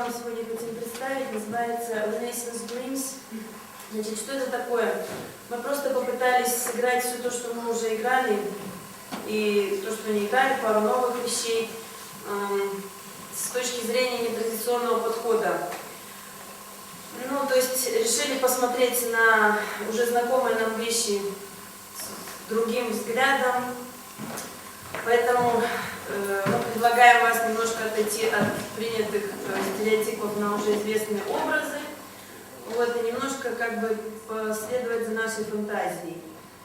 вам сегодня хотим представить, называется Renaissance Dreams. Значит, что это такое? Мы просто попытались сыграть все то, что мы уже играли, и то, что не играли, пару новых вещей, с точки зрения нетрадиционного подхода. Ну, то есть решили посмотреть на уже знакомые нам вещи с другим взглядом, поэтому мы предлагаем вас немножко отойти от принятых стереотипов на уже известные образы, вот, и немножко как бы последовать за нашей фантазией.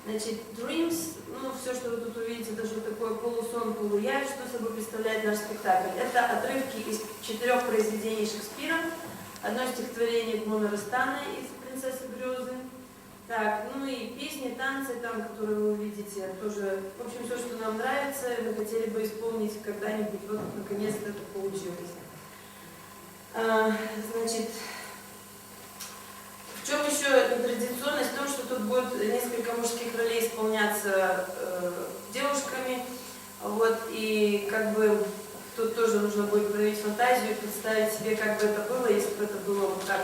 Значит, Dreams, ну, все, что вы тут увидите, это что такое полусон, полуявь, что собой представляет наш спектакль. Это отрывки из 4 произведений Шекспира, одно стихотворение Гмона Растана из «Принцессы Грезы». Так, ну и песни, танцы там, которые вы увидите, тоже, в общем, все, что нам нравится, мы хотели бы исполнить когда-нибудь, вот, наконец-то это получилось. Значит, в чем еще нетрадиционность? В том, что тут будет несколько мужских ролей исполняться девушками, вот, и как бы тут тоже нужно будет проявить фантазию и представить себе, как бы это было, если бы это было вот так,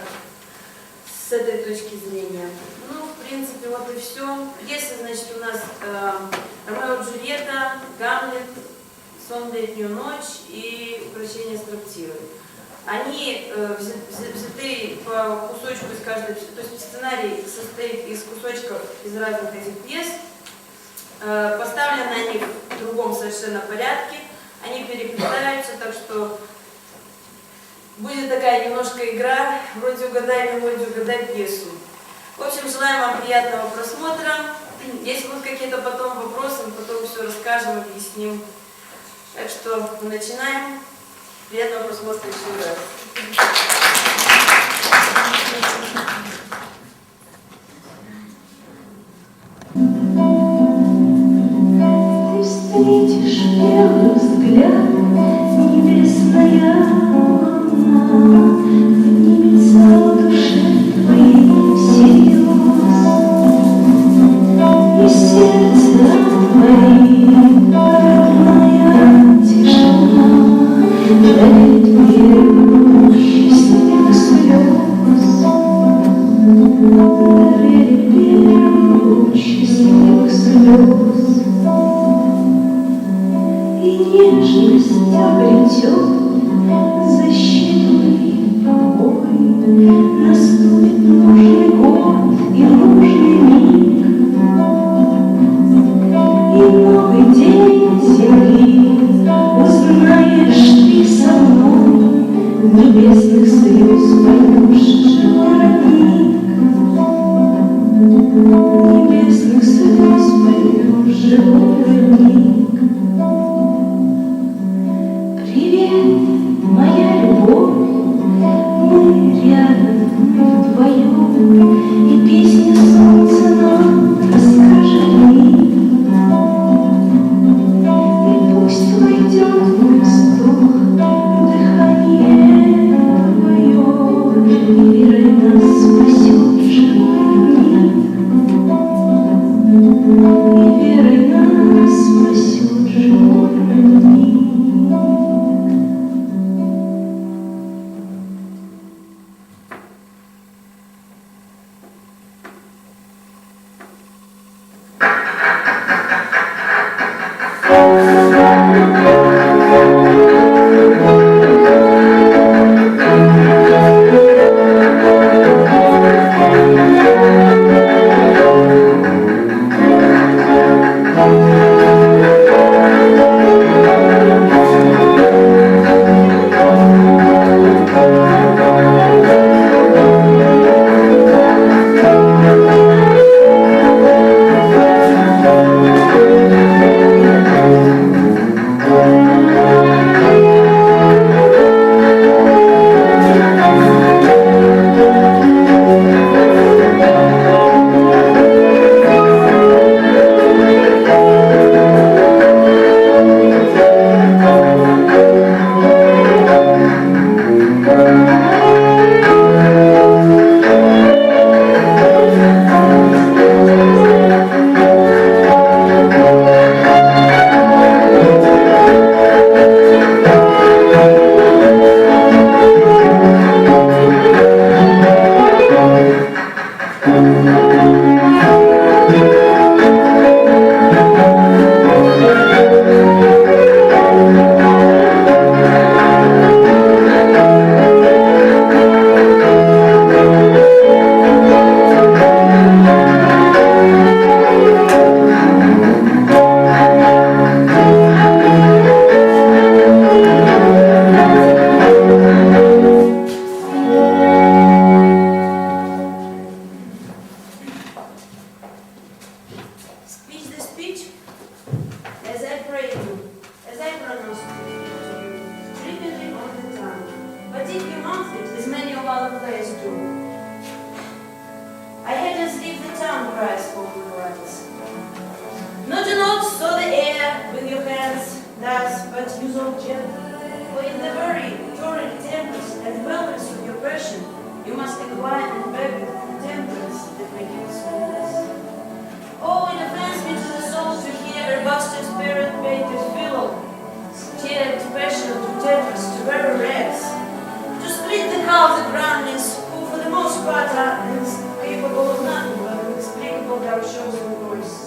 с этой точки зрения. Ну, в принципе, вот и все. Если, значит, у нас Ромео и Джульетта, Гамлет, Сон в летнюю ночь и Укрощение строптивой. Они взяты по кусочку из каждой, то есть сценарий состоит из кусочков из разных этих пьес, поставлены они в другом совершенно порядке, они переплетаются, так что будет такая немножко игра, вроде угадай мелодию, угадай пьесу. В общем, желаем вам приятного просмотра. Если будут какие-то потом вопросы, мы потом все расскажем, объясним. Так что мы начинаем. Приятного просмотра еще раз. Ты встретишь первый взгляд, небесная луна поднимется в душе твоей всерьез, и сердце твоим родная тишина дарит первую счастливых слез, дарит первую счастливых слез. И нежность обретет защиту и покой, наступит нужный год и нужный миг, и новый день земли узнаешь ты со мной, небесных слез поймешь живой родник, небесных слез поймешь живой родник. Привет, моя любовь, мы рядом, мы вдвоем, и песня солнца нам расскажет. И пусть войдет в мой вздох дыхание твое, и верой нас спасет живой родник, и верой нас спасет живой родник. Not do not sow the air with your hands, thus, but use all gently. For in the very torrid tempest and wellness of your passion, you must acquire and beg the temperance that make you soulless. Oh, it offends me to the soul to hear a bastard spirit bait with philo, tear to passion, to tempest, to very rags, to split the cow of the groundlings, who for the most part are capable of nothing but inexplicable dark shows and voices.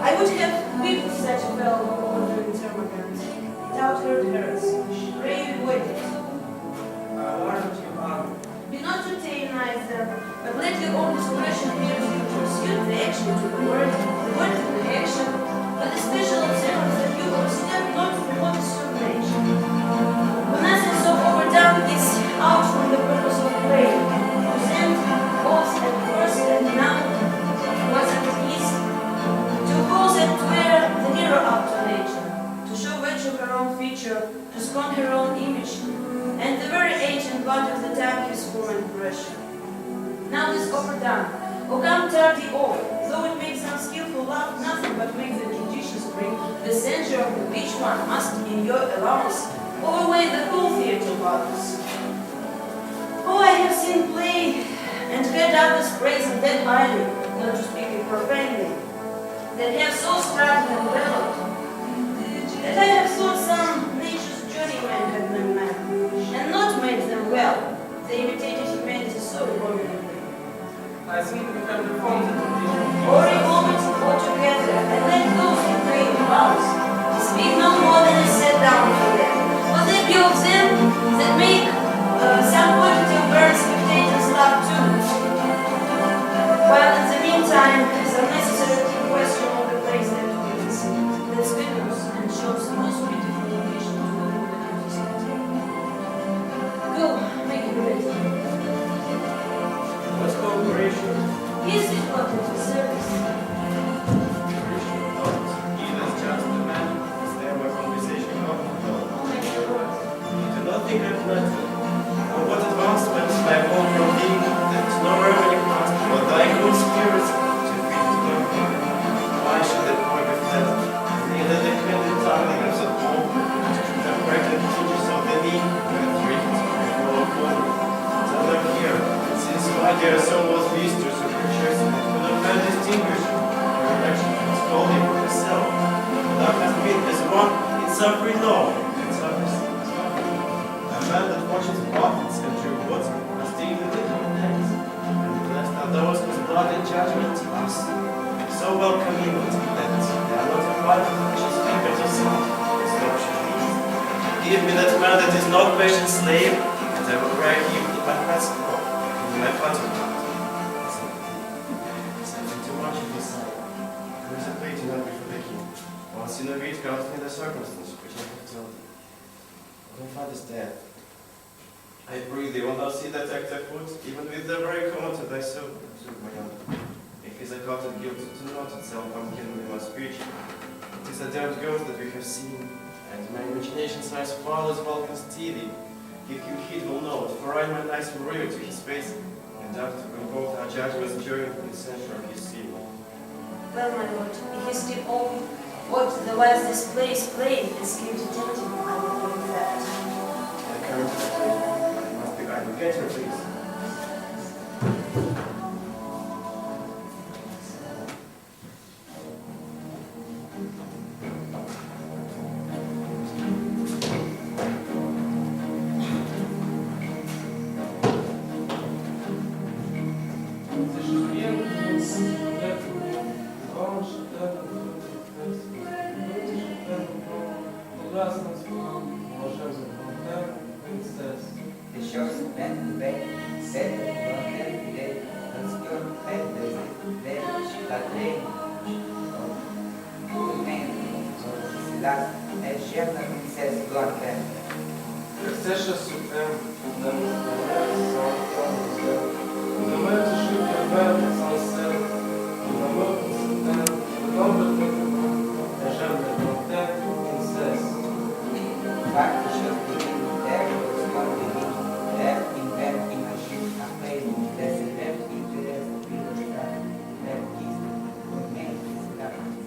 I would have whipped such a fellow over during Termagant, without hurt hers. Pray you avoid it. Why don't you Do not tyrannize them, but let your own discretion be used to pursue the action to the word to the action, but the special observance that you understand not to promote discrimination. When nothing so overdone is out from the purpose of play, present both at first and now was at ease, to cause and to wear the mirror up to nature, to show virtue her own feature, to scorn her own image, and the very age and body of the time gives form and pressure. Now this offer done, O come tardy off, though it makes unskillful love nothing but makes the judicious bring, the censure of which one must, in your allowance, overweigh the whole theatre of others. Oh, I have seen play, and heard others praising that highly, not to speak it profanely, that have so struck and developed, that I have thought some nature's journeymen had them mad, and not made them well. They imitated humanity so abominably. I think we can reform the tradition. Or revolve it altogether, and let those who pray in vows speak no more than is set down for them. For there be of them that make some positive bird spectators laugh too. While in the meantime, some necessary question of the place that wins, that spinners and shows the most beautiful location of the room that you see. Go, make it ready. What's cooperation? Yes, it was a service. He is just a man. Is there a conversation of Oh my God. You do not think I'm mental. For what advancement I want from thee, that no revenue cost, but thy good spirit to feed to my heart. Why should that boy be fed? Neither the candid tidings of hope, the pregnant teachers of the knee, and treats for a woman. Tell them here, since my dear soul was mistress of her chest, it could not well distinguish her election from scolding for herself. Thou hast been as one in suffering law, and suffers. A man that watches prophets and true words must deal with little things, and blessed are those whose blood and judgment are so well commingled that they are not required to touch his fingers or sound, as love should be. Give me that man that is not patient slave, and I will write him in my present book, in my button part. Something too much of his side. There is a plea to not be forgiven. Once in a week comes me the circumstance which I have told thee. My father's dead. I pray thee, when thou see that act afoot, even with the very comment of thy soul, observe my own. If his accounted guilt do not itself unkindle in my speech, it is a damned ghost that we have seen, and my imagination's eyes fall as Vulcan's teething. Give him heed will know it, for I my eyes will reveal to his face, and after will both our judgments during the censure of his sin. Well, my lord, if you still owe what the last display is plain and scheme detective, I will bring that. The current of the play must be idle. Get her, please. The shores went back, said one every day, obscure factors there that they remain of last as Gemma Princess Blanca. Chcesz sutem, Думаете, что я сансер, добрый princess. Fact shows begin there was one beginning, there in that imagine a place, there's a left interest, that is remains left.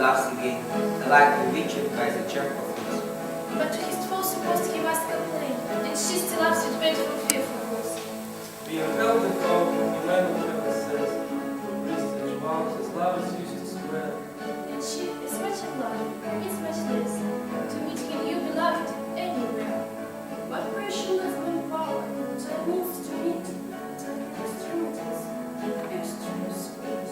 laughs again, like bewitched by the charm of it. But to his full supposed he must complain, and she still laughs with painful fearfulness. Being held and called, Emmanuel heaven says, Christian vows his love is used to spread. And she is much in love, is much this, to meet him you beloved anywhere. What pressure of my power to move to meet the extremities, extreme sweet.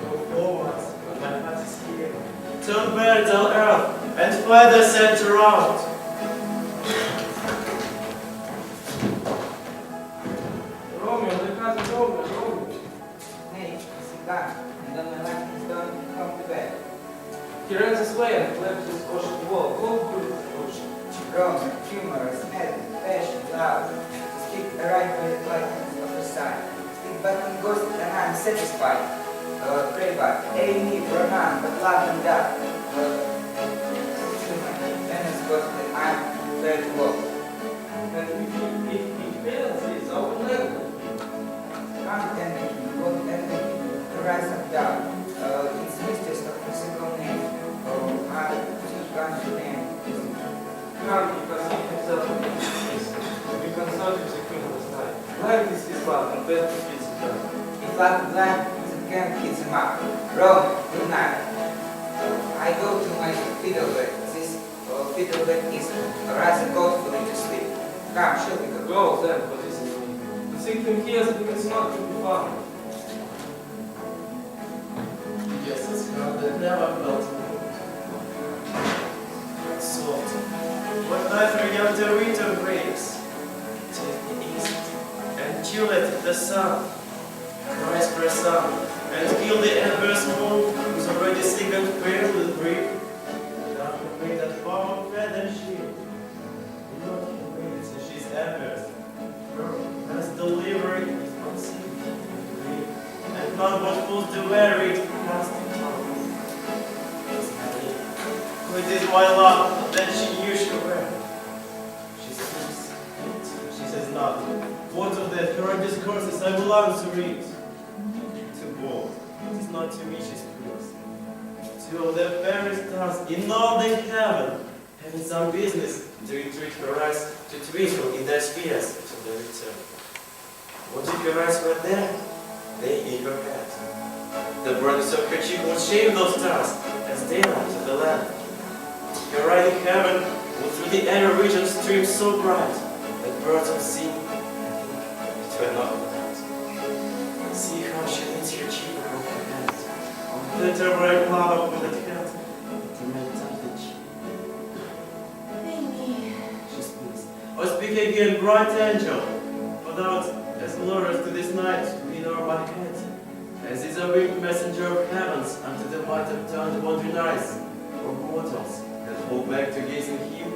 Go forward, but my heart is here. Turn where dull earth, and further center out. Romeo, the cousin Romeo. Nay, is he gone, and on my life is done, come to bed. He runs his way and left his ocean wall, all good ocean. Grown, humorous, mad, passion, loud. Speak right by the lightness of the sun. Speak but in ghost and I'm satisfied. Pray but, me for none, but love and death. Venice ghost that I'm fair to walk. And if he fails, he is our level. Come tender king, God tender king, the rise of doubt. It's mistress of the single name. I teach God's name. Come, because he himself is peace. We consult him the king of his life. Light is his love, and death is his death. If like blind, the camp kids him up. Rome, good night. I go to my fiddle bed. This fiddle bed is rather cold for me to sleep. Come, shall we go? Go then, for this is me. The sick him hears because not to be found. Yes, it's God that never felt salt. What neither yonder winter breaks. Take the east, and tulip the sun. Rise for sun, and kill the embers moon, who's already sick and pale with grief. Not afraid that far feather shield. Not afraid since she's embers. Her as delivery is not seen. And not what fools do wear it, cast it on. With this white love that she used to wear. She speaks, she says nothing. What of that? Her discourses I will answer it. To bold, it is not to me she speaks. To all the fairest stars in all the heaven, having some business to entreat her eyes to twinkle in their spheres till their return. What if her eyes were there? They in her head. The brightness of her cheek would shave those stars as daylight to the land. Her riding heaven would through the air region stream so bright that birds would sing and think it were not night. See how she leans her cheek above her head, on the turmeric cloud of bullet head, to melt up the cheek. Amy. She speaks. Oh, speak again, bright angel, for thou as glorious to this night, we nor my head, as is a winged messenger of heavens unto the white upturned wandering eyes, or mortals that hold back to gaze on him,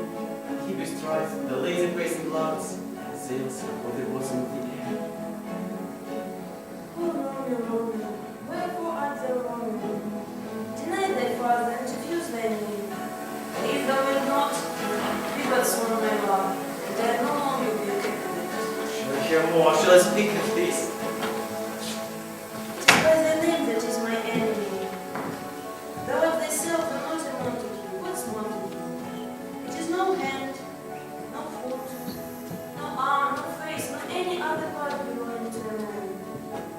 and he bestrides the lazy pacing clouds, and sails over the bosom of the air. Oh, Romeo, Romeo, wherefore art thou Romeo? Deny thy father and refuse thy name. If thou wilt not, be but sworn my love, and I no longer be a captive. Shall I hear more? Shall I speak of this? It is by thy name that is my enemy. Thou art thyself and not a Montague. What's Montague? It is no hand, no foot, no arm, no face, nor any other part belonging to a man.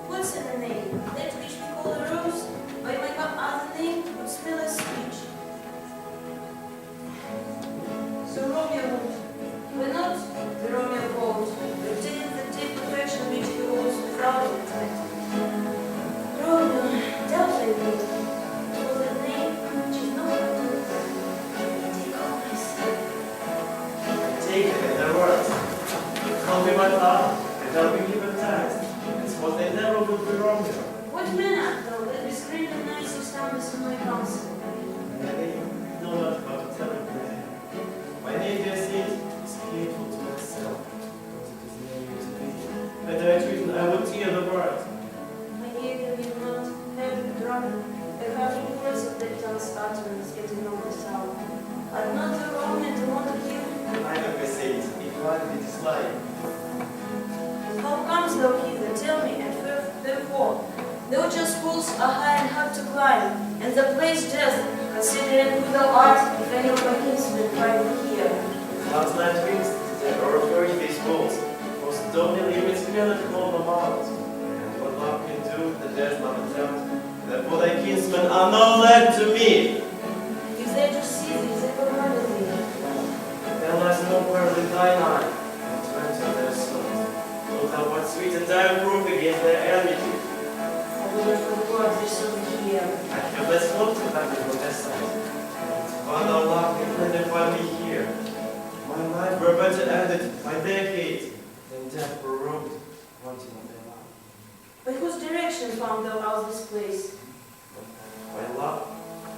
What's in a name? That which we call a rose, by my other name would smell as speech. So Romeo, you were not the Romeo called, but attained the deep perfection which he holds without intellect. Romeo, tell thy will, for the name which is not good. Take all my sin. Take it at their words. Call me my love, and I'll be baptized. It's what they never would be Romeo. What man art thou that we scream the nights of standards in my counsel? And I know not how to tell it where. My name, dear saint, is hateful to myself, because it is no use to me. Had I written, I would tear the word. My ear will not have been drawn. I have reports of the tongue's utterance getting on the sound. Art not the Romeo and the Montague? I have a saint, if one be disliked. how comes thou hither? Tell me, and therefore, though just walls are high and hard to climb, and the place just, considering who thou art, if any of my kinsmen find thee here. Clouds night wings, that overflowing these walls, most dominantly with spirit called Mamaut. And what love can do, the death love attempt, therefore thy kinsmen are no led to me. If they do see thee, they will murder thee. There lies no word in thine eye, and turns of their souls. Wilt thou what sweet and dire proof against their enmity? I will not for the God they shall be here. I have less hope to find from their sight. While thou love me, let them find me here. My life were better ended by their hate than death prorogued, wanting of their love. By whose direction found thou out this place? My love,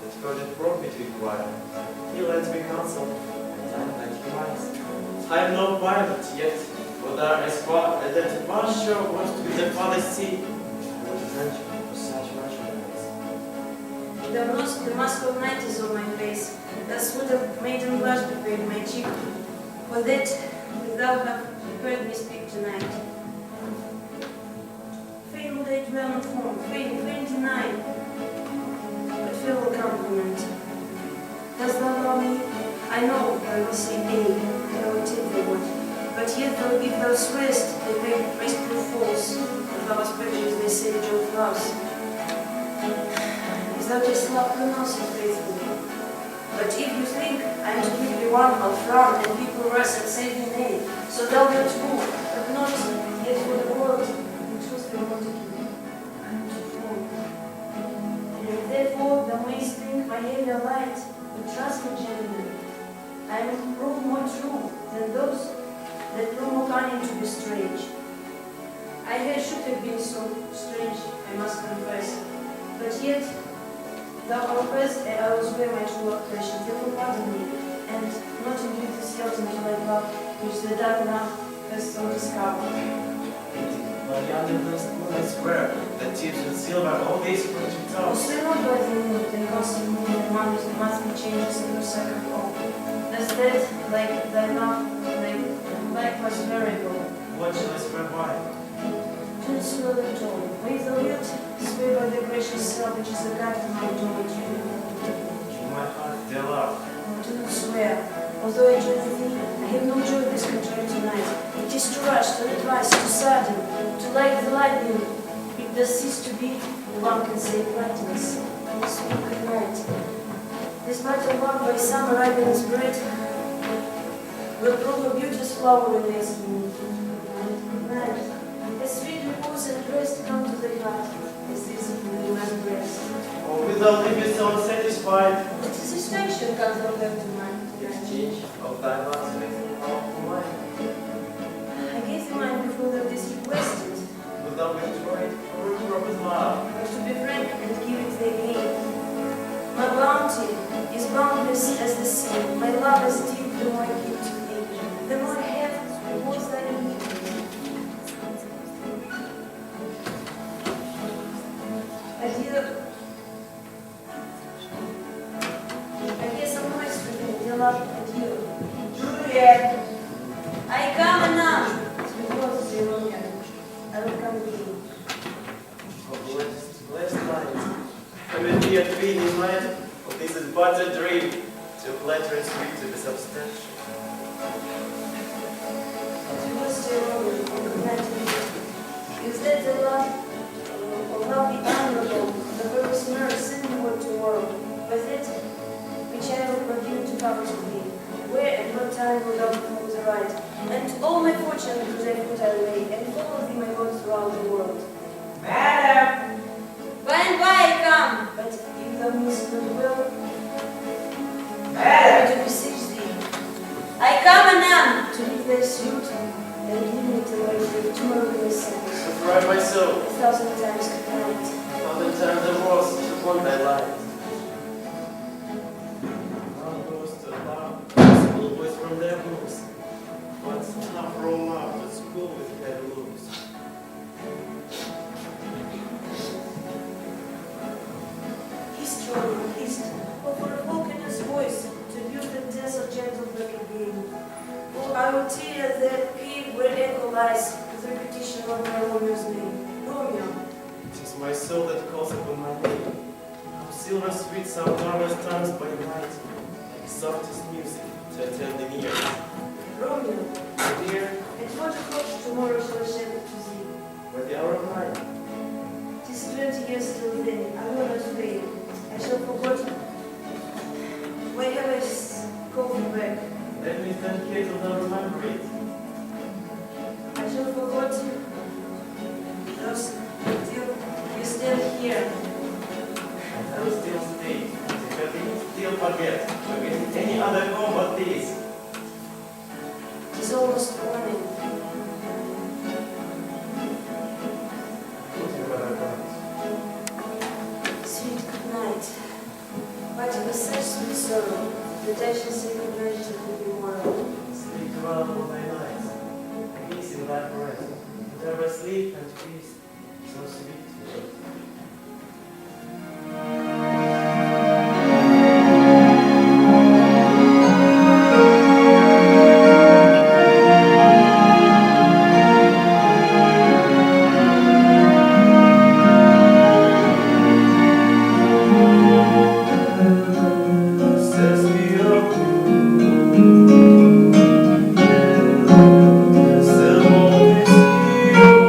that God had brought me to inquire. He lends me counsel, and I lend him wise. I am no pilot yet, for thou as far as that one sure wants to be the farthest sea. I would venture for such much praise. The mask of night is on my face, thus would a maiden blush betrayed my cheek. For that, if thou have heard me speak tonight. Fain would I dwell on form, fain deny, but fear will compliment. Dost thou love me? I know I will say nay, and I will take the word. But yet, though if thou swearest, they may prove false, if thou hast prejudiced the sage of loves. Is thou just love pronounce it faithfully? But if you think I am to give thee one, I'll frown and people rest and say thee nay. So thou wilt move, but not yet for the world, in truth will not give. I am to fall. And if therefore thou mayst think my heavier light, but trust me, gentlemen, I am proved more true than those that prove more cunning to be strange. I should have been so strange, I must confess, but yet thou art present, and I will swear my true affection. Therefore pardon me, and not impute this guilt into my love, which the dark now has so discovered. But yonder blessed moon, I swear, that tips and silver all these project Oh, tops. still not by the moon, the constant moon and wonders and monthly changes in your second home. Does that, like thy love, like was variable? What shall I swear by? Do not swear at all. If thou wilt, swear by the gracious self which is the God of my idolatry. In my heart, dear love. Do not swear. Although I join with thee, I have no joy this contrary tonight. It is to rush, to advise, to sadden, to like the lightning. It does cease to be, the one can say brightness. And speak at night. This battle won by summer ripeness bread will prove a beauteous flower when next moon. Good night. As sweet repose and rest come to the heart, as this in the human breast. Oh, without leaving so unsatisfied. The satisfaction comes not back to mind. Exchange of thy last faithful love for mine. I gave thee mine before thou didst request it, Without withdraw it for a proper love. but to be frank and give it thee again. My bounty is boundless as the sea, my love is deep the more I give to thee. The more I have, the more thy need. I hear some noise from you, dear love, and you. Juliet, I come anon. Because you know me, I will come again. Oh, blessed night. I will be at peace in light of this is but a dream, too flattering sweet to be substantial. Is that the love of love the honorable, the purpose nurse, send me word tomorrow, with it, which I will continue to cover to thee, where and what time will thou perform the right, and all my fortune to thy foot I lay, and follow thee my God throughout the world. Madam! By and by I come, but if thou meanest not well, I Madam! to beseech thee. I come anon to leave thy suit, and leave me till I will tomorrow in the sense. Surprise my soul, 1,000 times good night. 1,000 times the worst to want thy light. Now goes to love, school boys from their books. Once half roam out to school with head loose. He's strong, he's oh, for a folk in his voice, to view the desert gentle black again. Oh, I will tell you that cave where echo lies, with the repetition of my Romeo's name. Romeo. It is my soul that calls upon my name. How silver sweet some marvelous tongues by night, like softest music to attending ears. Romeo. Dear, At what o'clock tomorrow shall I shed it to thee? by the hour of night, 'Tis 20 years till then, I will not fail. I shall forget. Why have I called back? let me stand here till thou remember it. I shall forget. Thus, till you stand here. I will still stay, because we still forget to visit any other home but this. It is almost morning. Put your brother down. Sweet good night. But it was such sweet sorrow that I shall say good night till the tomorrow. Sleep well all thy nights, peace in thy breast, whatever sleep and peace, so sweet to earth. Sets me up, still always here,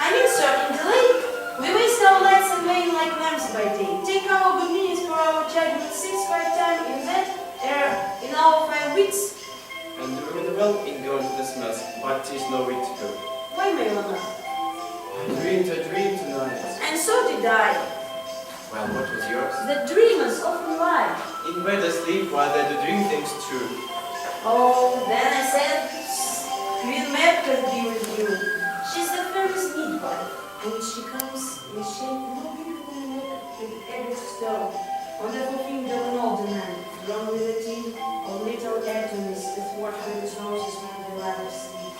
I mean, sir, in the lake, we waste our lights in vain like have been 6-5 times in that in our 5 weeks. And do really well in going to this mess, but 'tis no way to go. Why, Maylana? I dreamed a dream tonight. And so did I. Well, what was yours? The dreamers often lie. In bed asleep while they do dream things true. Oh, then I said, Queen Mab can be with you. She's the fairest midwife, and she comes in shape no bigger than an added stone, on the finger of an older man, drawn with a team of little atomies athwart whose noses when the ladder sleep.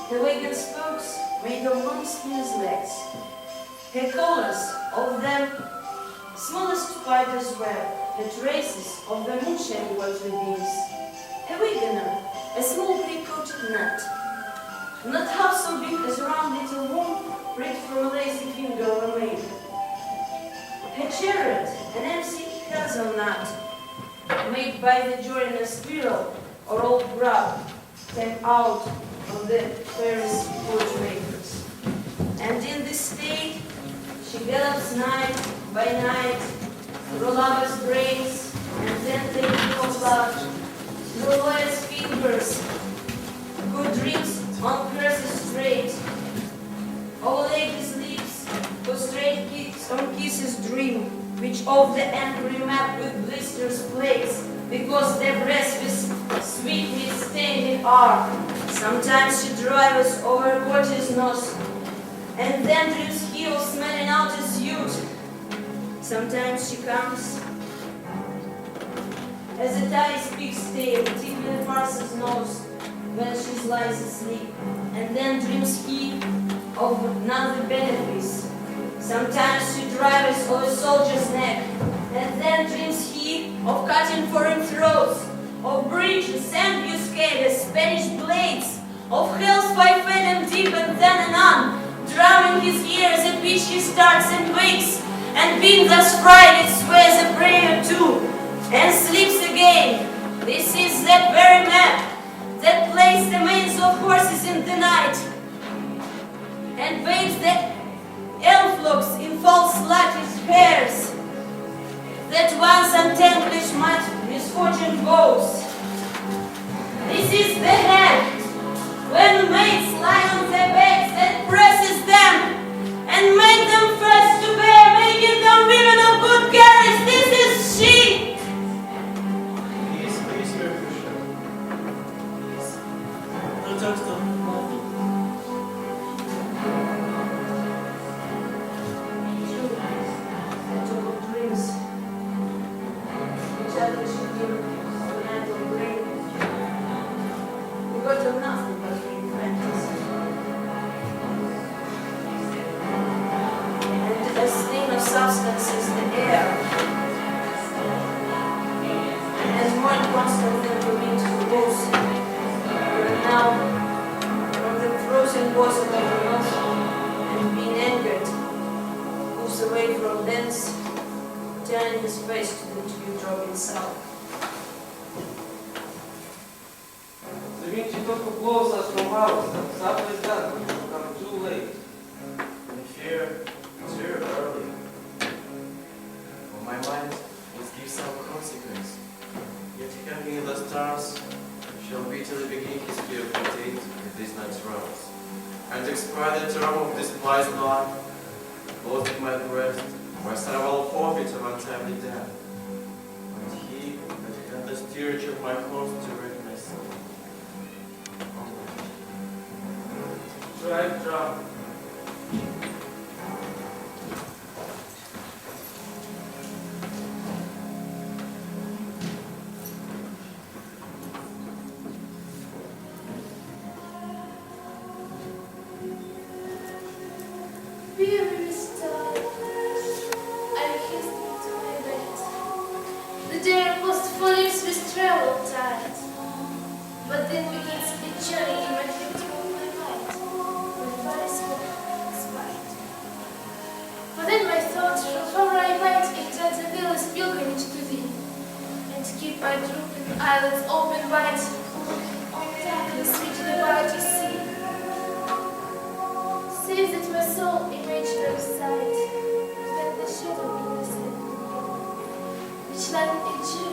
The wagon spokes made of long skin's legs. Her collars, of them smallest spider's web, the traces of the moonshine water beams. A wagoner, a small pre-coated nut, not half so big as a round little worm rigged for a lazy finger of a maid. Her chariot, an empty hazelnut, made by the joiner squirrel or old grub, came out of the fairies' watchmakers. And in this state, she gallops night by night through lovers' brains, and then taking of love through lawyers' fingers, who dreams on curses straight, all ladies' lips, who straight on kisses dream, which of the angry map with blisters plates, because their breasts with sweetly stained are. Sometimes she drives over Courtier's nose, and then dreams he of smelling out his youth. Sometimes she comes as a tiny pig's tail tickling farce's nose when she lies asleep, and then dreams he of another benefice. Sometimes she drives over a soldier's neck, and then dreams he of cutting foreign throats, of bridges, ambuscades, Spanish blades, of hell's 5 fathom deep and then anon, drumming his ears at which he starts and wakes, and being thus fried, it swears a prayer too, and sleeps again. This is that very map that plays the manes of horses in the night, and waves the elf locks in false lattice hairs, that once untanglish my misfortune bows. This is the hand when maids lie on their backs that presses them, and make them first to bear, making them women of good carriage. This is she. Please, Mercusha. Please. No talk to mommy. True, I took of dreams, which others should give of an idle brain. We got to nothing but being fantasy. And a stain of substance is the air, and more constant than the wind who blows. And now, from the frozen bosom of the north, and being angered, moves away from thence, turning his face to the dew-dropping south. The wind только blows us from out, south is done, we become too late. In fear, too early. For my mind must give some consequence. Yet hanging the stars shall bitterly begin his fear contained in these night's realms, and expire the term of despised life, lost in my breast, my sorrow forfeit of untimely death. And he that had the steerage of my course direct myself. Drive drum. Weary star, I hastened to my bed. The day post follies with travel tight, but then begins the journey in my victim of my mind, with body smoke spite. For then my thought shall hover I might intend a village pilgrimage to thee, and keep my drooping eyelids open wide, on deck the sweetly white to see. Save that my soul imaginary sight, then the shadow in the sleep. The like a